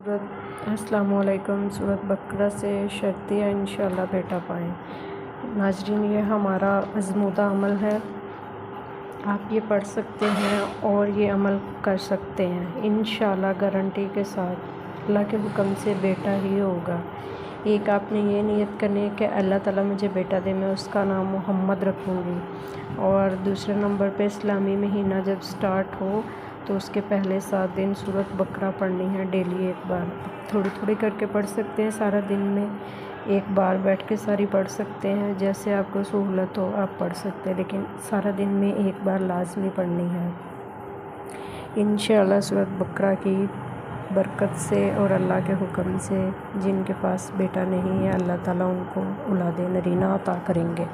अस्सलाम वालेकुम। सूरत बकरा से शर्तिया इंशाल्लाह बेटा पाएँ। नाज़रीन, ये हमारा आज़मूदा अमल है। आप ये पढ़ सकते हैं और ये अमल कर सकते हैं इंशाल्लाह गारंटी के साथ। अल्लाह के हुक्म से बेटा ही होगा। एक आपने ये नियत करनी है कि अल्लाह ताला मुझे बेटा दे, मैं उसका नाम मोहम्मद रखूँगी। और दूसरे नंबर पे इस्लामी महीना जब स्टार्ट हो तो उसके पहले 7 दिन सूरत बकरा पढ़नी है डेली एक बार। थोड़ी थोड़ी करके पढ़ सकते हैं, सारा दिन में एक बार बैठ के सारी पढ़ सकते हैं। जैसे आपको सहूलत हो आप पढ़ सकते हैं, लेकिन सारा दिन में एक बार लाजमी पढ़नी है इंशाअल्लाह। सूरत बकरा की बरकत से और अल्लाह के हुक्म से जिनके पास बेटा नहीं है अल्लाह ताला उनको औलाद नरीना अता करेंगे।